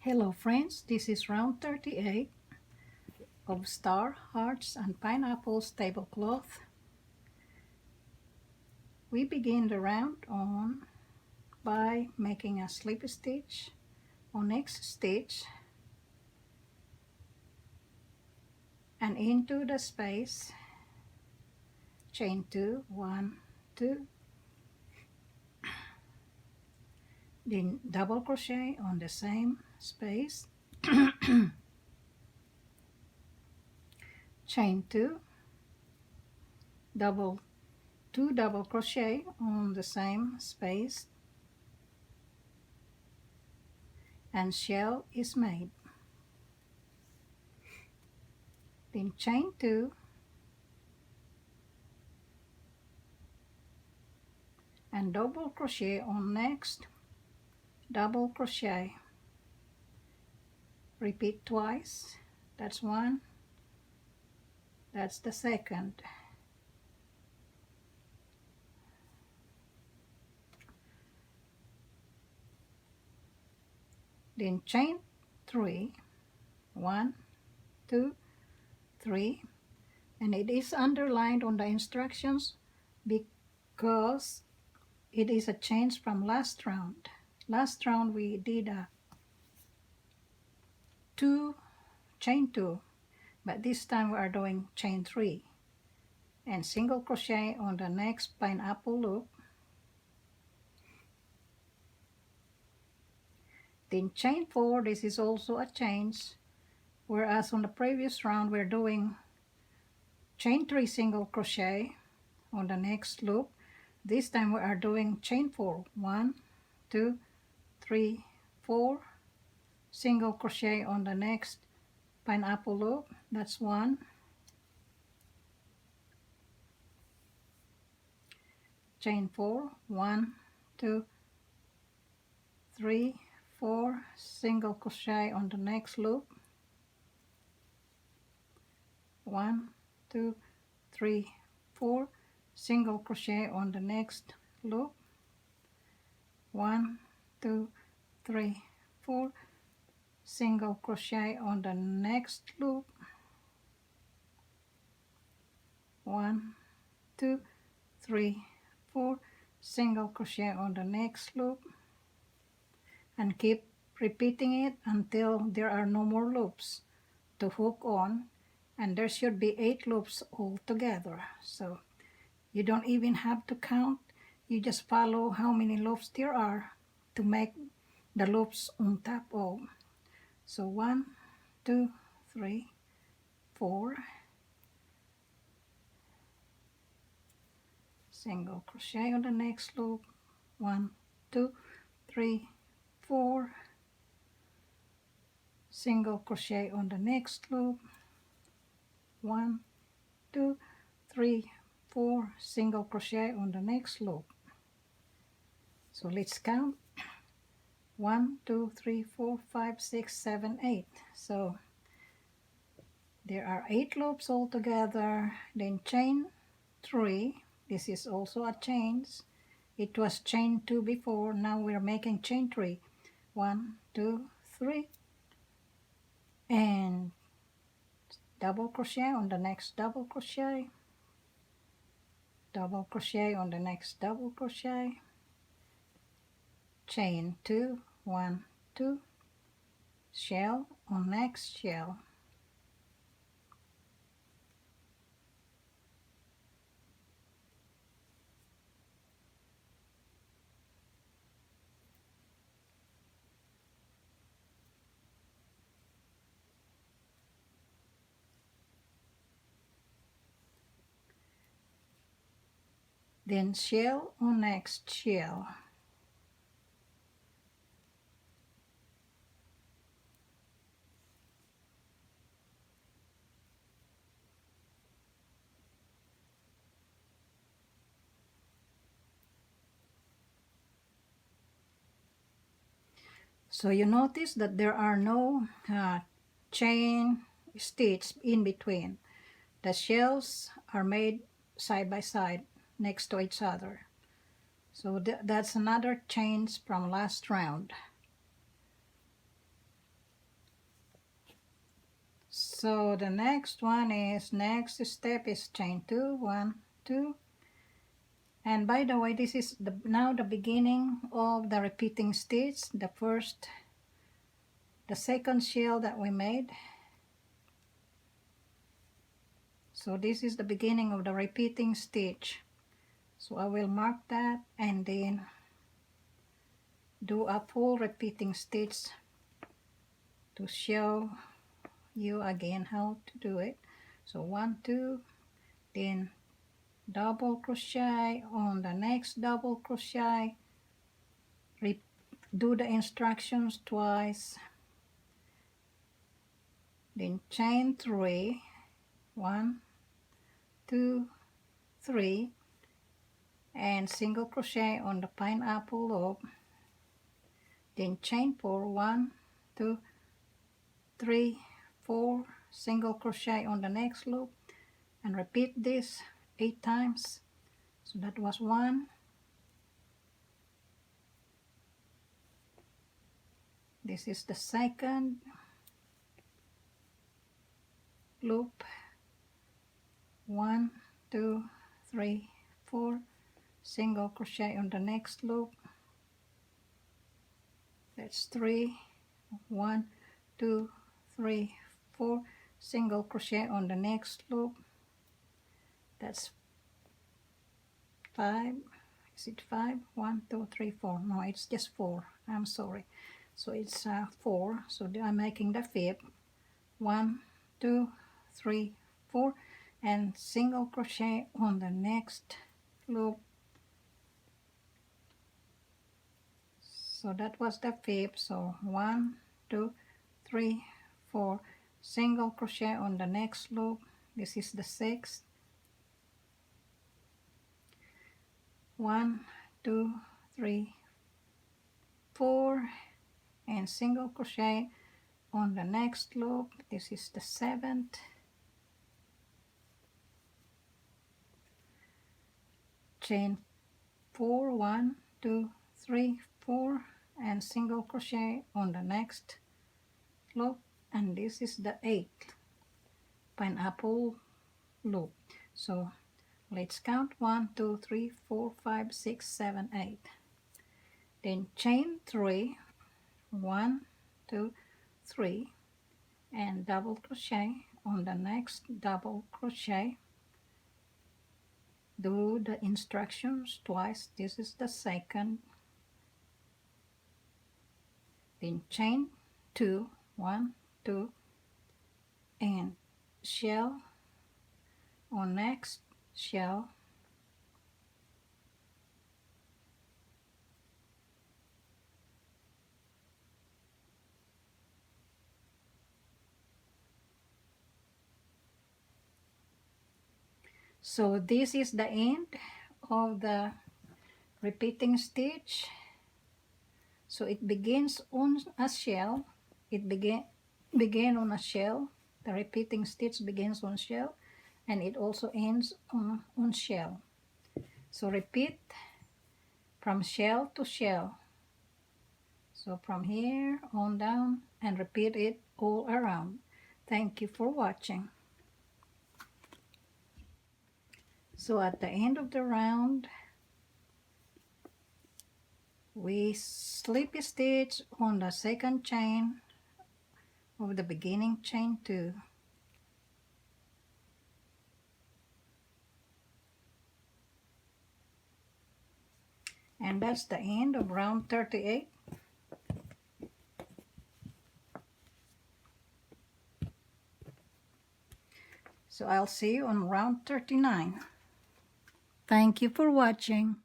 Hello friends, this is round 38 of Star, Hearts and Pineapples tablecloth. We begin the round on by making a slip stitch on next stitch and into the space chain 2, 1, 2, then double crochet on the same space, chain 2, two double crochet on the same space, and shell is made. Then chain 2 and double crochet on next double crochet. Repeat twice. That's one, that's the second. Then chain 3, 1, 2, 3, and it is underlined on the instructions because it is a change from last round. Last round we did a chain 2, but this time we are doing chain 3 and single crochet on the next pineapple loop. Then chain 4, this is also a change, whereas on the previous round we're doing chain 3 single crochet on the next loop. This time we are doing chain 4, 1, 2, 3, 4, single crochet on the next pineapple loop. That's 1, chain 4, 1, 2, 3, 4, single crochet on the next loop, 1, 2, 3, 4, single crochet on the next loop, 1, 2, 3, 4, single crochet on the next loop, 1, 2, 3, 4, single crochet on the next loop, and keep repeating it until there are no more loops to hook on, and there should be 8 loops altogether. So you don't even have to count, you just follow how many loops there are to make the loops on top of. So 1, 2, 3, 4, single crochet on the next loop, 1, 2, 3, 4, single crochet on the next loop, 1, 2, 3, 4, single crochet on the next loop. So let's count. 1, 2, 3, 4, 5, 6, 7, 8. So there are 8 loops altogether. Then chain 3. This is also a change. It was chain 2 before. Now we're making chain 3. 1, 2, 3, and double crochet on the next double crochet, double crochet on the next double crochet, chain 2, 1, 2, shell on next shell, then shell on next shell. So you notice that there are no chain stitch in between. The shells are made side by side next to each other. So that's another change from last round. So the next step is chain 2, 1, 2. And by the way, this is now the beginning of the repeating stitch, the second shell that we made. So this is the beginning of the repeating stitch. So I will mark that and then do a full repeating stitch to show you again how to do it. So 1, 2, then double crochet on the next double crochet, do the instructions twice, then chain 3, 1, 2, 3, and single crochet on the pineapple loop, then chain 4, 1, 2, 3, 4, single crochet on the next loop, and repeat this 8 times. So that was 1, this is the second loop, 1, 2, 3, 4, single crochet on the next loop, that's 3, 1, 2, 3, 4, single crochet on the next loop, that's 5, is it 5? 1, 2, 3, 4, no, it's just 4, I'm sorry. So it's 4, so I'm making the 5th, 1, 2, 3, 4, and single crochet on the next loop. So that was the 5th, so 1, 2, 3, 4, single crochet on the next loop. This is the 6th, 1, 2, 3, 4, and single crochet on the next loop. This is the 7th, chain 4, 1, 2, 3, 4, and single crochet on the next loop, and this is the 8th pineapple loop. So let's count 1, 2, 3, 4, 5, 6, 7, 8. Then chain 3, 1, 2, 3, and double crochet on the next double crochet. Do the instructions twice. This is the second. Then chain 2, 1, 2, and shell on next shell, so this is the end of the repeating stitch. So it begins on a shell, it began on a shell, the repeating stitch begins on shell, and it also ends on shell. So repeat from shell to shell, so from here on down, and repeat it all around. Thank you for watching. So at the end of the round, we slip stitch on the second chain of the beginning chain 2. And that's the end of round 38. So I'll see you on round 39. Thank you for watching.